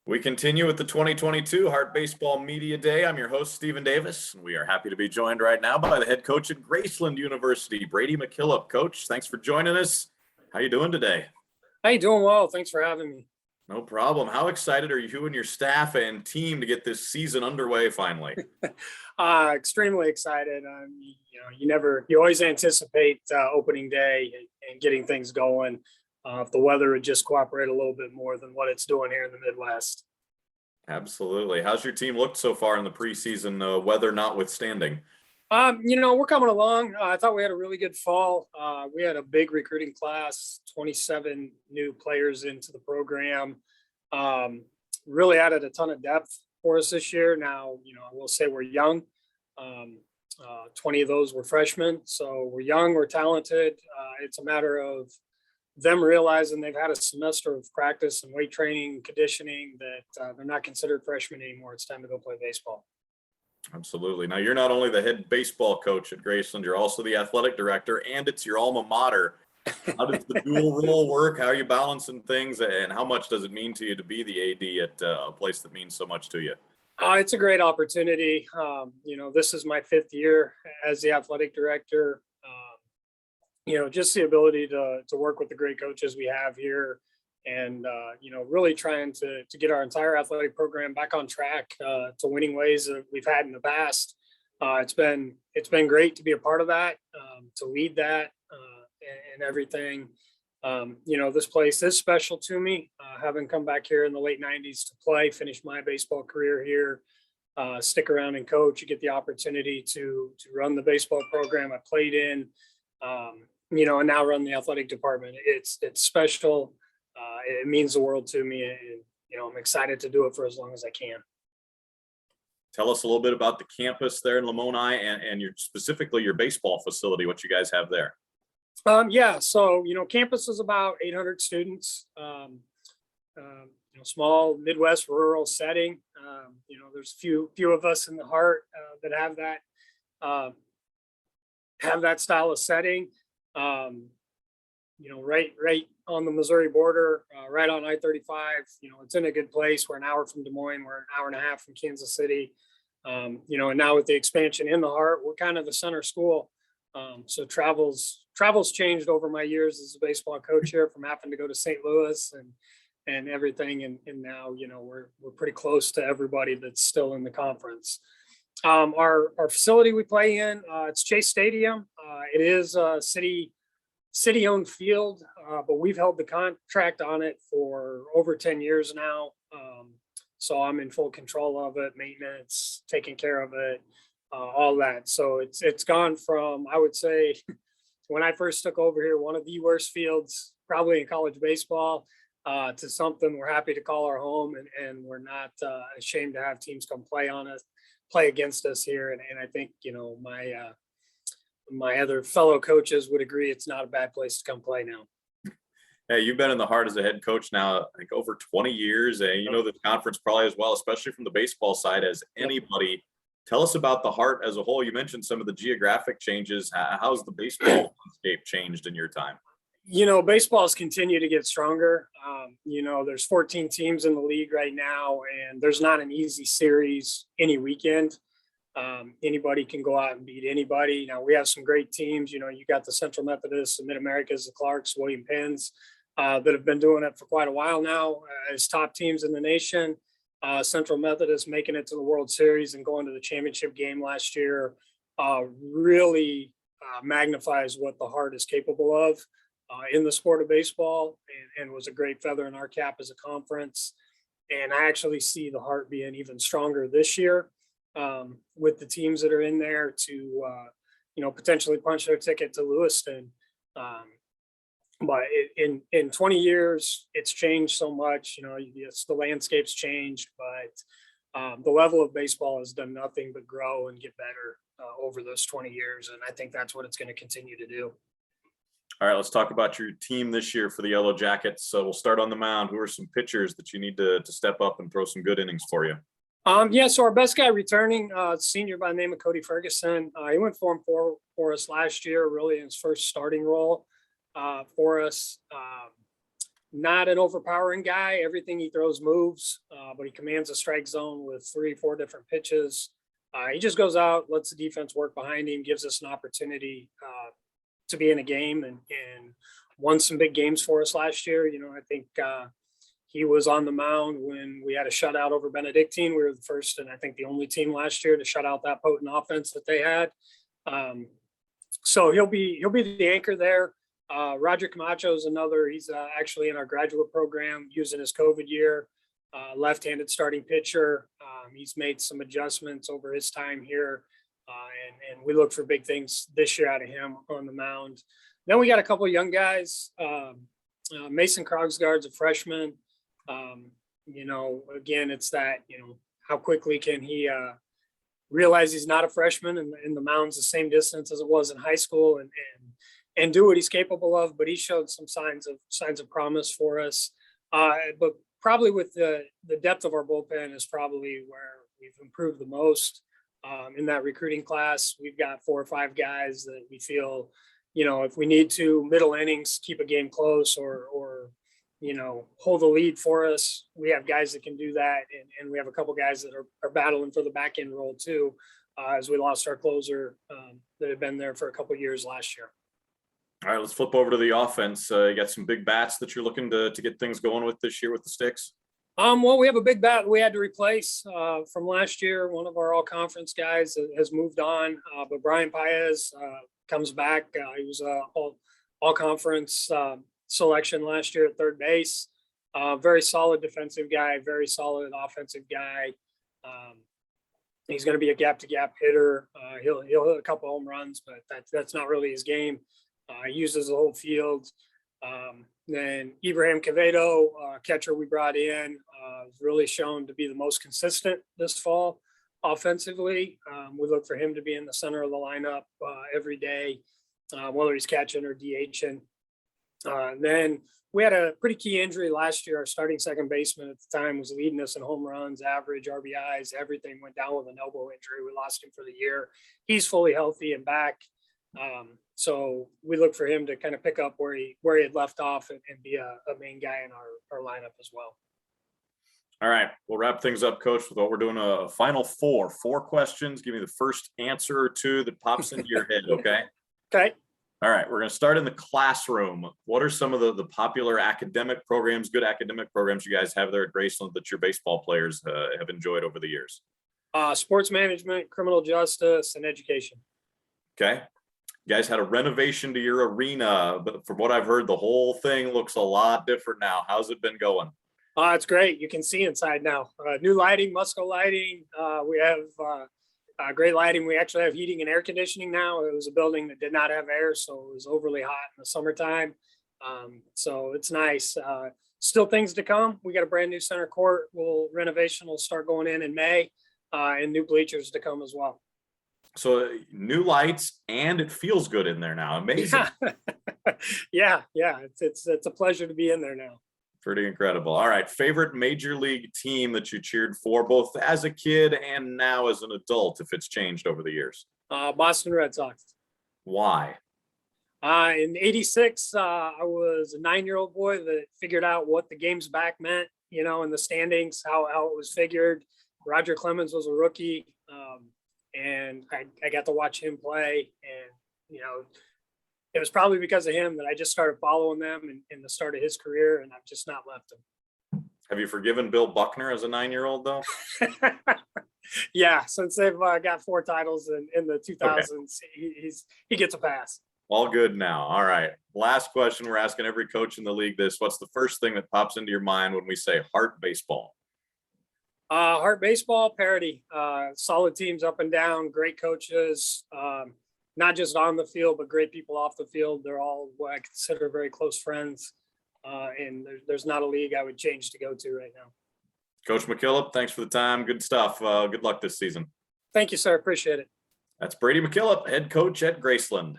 We continue with the 2022 Heart Baseball Media Day. I'm your host, Stephen Davis, and we are happy to be joined right now by the head coach at Graceland University, Brady McKillip. Coach, thanks for joining us. How you doing today? Hey, doing well. Thanks for having me. No problem. How excited are you and your staff and team to get this season underway finally? Extremely excited. You always anticipate opening day and getting things going. If the weather would just cooperate a little bit more than what it's doing here in the Midwest. Absolutely. How's your team looked so far in the preseason, weather notwithstanding? We're coming along. I thought we had a really good fall. We had a big recruiting class, 27 new players into the program. Really added a ton of depth for us this year. Now, I will say we're young. 20 of those were freshmen. So we're young, we're talented. It's a matter of them realizing they've had a semester of practice and weight training and conditioning that they're not considered freshmen anymore. It's time to go play baseball. Absolutely. Now, you're not only the head baseball coach at Graceland, you're also the athletic director, and it's your alma mater. How does the dual role work? How are you balancing things, and how much does it mean to you to be the AD at a place that means so much to you? It's a great opportunity. This is my 5th year as the athletic director. Just the ability to work with the great coaches we have here and, really trying to get our entire athletic program back on track to winning ways that we've had in the past. It's been great to be a part of that, to lead that and everything. This place is special to me, having come back here in the late 90s to play, finish my baseball career here, stick around and coach. You get the opportunity to run the baseball program I played in. And now run the athletic department. It's special. It means the world to me, and I'm excited to do it for as long as I can. Tell us a little bit about the campus there in Lamoni and specifically your baseball facility, what you guys have there. So campus is about 800 students. Small Midwest rural setting. There's few of us in the heart that have that style of setting. Right on the Missouri border, right on I-35. It's in a good place. We're an hour from Des Moines. We're an hour and a half from Kansas City. And now with the expansion in the heart, we're kind of the center school. So travel's changed over my years as a baseball coach here, from having to go to St. Louis and everything. And now, we're pretty close to everybody that's still in the conference. Our facility we play in, it's Chase Stadium. It is a city-owned field, but we've held the contract on it for over 10 years now. So I'm in full control of it, maintenance, taking care of it, all that. So it's gone from, I would say, when I first took over here, one of the worst fields probably in college baseball, to something we're happy to call our home, and we're not ashamed to have teams come play against us here. And I think, my other fellow coaches would agree it's not a bad place to come play now. Hey, you've been in the heart as a head coach now, I think, over 20 years. And you know the conference probably as well, especially from the baseball side, as anybody. Tell us about the heart as a whole. You mentioned some of the geographic changes. How's the baseball landscape changed in your time? Baseball's continue to get stronger. There's 14 teams in the league right now, and there's not an easy series any weekend. Anybody can go out and beat anybody. Now, we have some great teams. You got the Central Methodists, the Mid-Americas, the Clarks, William Penns, that have been doing it for quite a while now as top teams in the nation. Central Methodist making it to the World Series and going to the championship game last year really magnifies what the heart is capable of in the sport of baseball, and was a great feather in our cap as a conference. And I actually see the heart being even stronger this year with the teams that are in there to, potentially punch their ticket to Lewiston. But in 20 years, it's changed so much. The landscape's changed, but the level of baseball has done nothing but grow and get better over those 20 years. And I think that's what it's going to continue to do. All right, let's talk about your team this year for the Yellowjackets. So we'll start on the mound. Who are some pitchers that you need to step up and throw some good innings for you? So our best guy returning, senior by the name of Cody Ferguson. He went for us last year, really in his first starting role for us. not an overpowering guy. Everything he throws moves, but he commands a strike zone with 3-4 different pitches. He just goes out, lets the defense work behind him, gives us an opportunity to be in a game, and won some big games for us last year. I think he was on the mound when we had a shutout over Benedictine. We were the first and I think the only team last year to shut out that potent offense that they had. So he'll be the anchor there. Roger Camacho is another. He's actually in our graduate program using his COVID year. Left-handed starting pitcher. He's made some adjustments over his time here, and we look for big things this year out of him on the mound. Then we got a couple of young guys. Mason Krogsgard's a freshman. Again, it's that, how quickly can he realize he's not a freshman and the mound's the same distance as it was in high school and do what he's capable of. But he showed some signs of promise for us. But probably with the depth of our bullpen is probably where we've improved the most in that recruiting class. We've got 4 or 5 guys that we feel, if we need to middle innings, keep a game close or hold the lead for us, we have guys that can do that. And we have a couple guys that are battling for the back end role too, as we lost our closer that had been there for a couple of years last year. All right, let's flip over to the offense. You got some big bats that you're looking to get things going with this year with the sticks? Well, we have a big bat we had to replace from last year. One of our all-conference guys has moved on, but Brian Paez comes back. He was all-conference selection last year at third base. Very solid defensive guy, very solid offensive guy. He's going to be a gap-to-gap hitter. He'll hit a couple home runs, but that's not really his game. He uses the whole field. Then Ibrahim Cavado, catcher we brought in, has really shown to be the most consistent this fall offensively. We look for him to be in the center of the lineup every day, whether he's catching or DHing. Then we had a pretty key injury last year. Our starting second baseman at the time was leading us in home runs, average, RBIs, everything. Went down with an elbow injury. We lost him for the year. He's fully healthy and back. So we look for him to kind of pick up where he had left off and be a main guy in our lineup as well. All right, we'll wrap things up, Coach, with what we're doing. A final four questions. Give me the first answer or two that pops into your head. Okay. Okay. All right, we're going to start in the classroom. What are some of the popular academic programs, good academic programs you guys have there at Graceland that your baseball players have enjoyed over the years? Sports management, criminal justice, and education. Okay. You guys had a renovation to your arena, but from what I've heard, the whole thing looks a lot different now. How's it been going? It's great. You can see inside now. New lighting, Musco lighting. We have great lighting. We actually have heating and air conditioning now. It was a building that did not have air, so it was overly hot in the summertime. So it's nice. Still things to come. We got a brand new center court. Renovation will start going in May, and new bleachers to come as well. So new lights, and it feels good in there now. Amazing. Yeah. It's a pleasure to be in there now. Pretty incredible. All right. Favorite major league team that you cheered for, both as a kid and now as an adult, if it's changed over the years? Boston Red Sox. Why? In '86, I was a 9-year-old boy that figured out what the games back meant, in the standings, how it was figured. Roger Clemens was a rookie. And I got to watch him play, and it was probably because of him that I just started following them in the start of his career, and I've just not left him. Have you forgiven Bill Buckner as a 9-year-old though? Yeah, since they've got 4 titles in the 2000s, okay. He gets a pass. All good now. All right. Last question. We're asking every coach in the league this. What's the first thing that pops into your mind when we say Hart baseball? Hart baseball, parity, solid teams up and down, great coaches, not just on the field, but great people off the field. They're all what I consider very close friends. And there's not a league I would change to go to right now. Coach McKillip, thanks for the time. Good stuff. Good luck this season. Thank you, sir. Appreciate it. That's Brady McKillip, head coach at Graceland.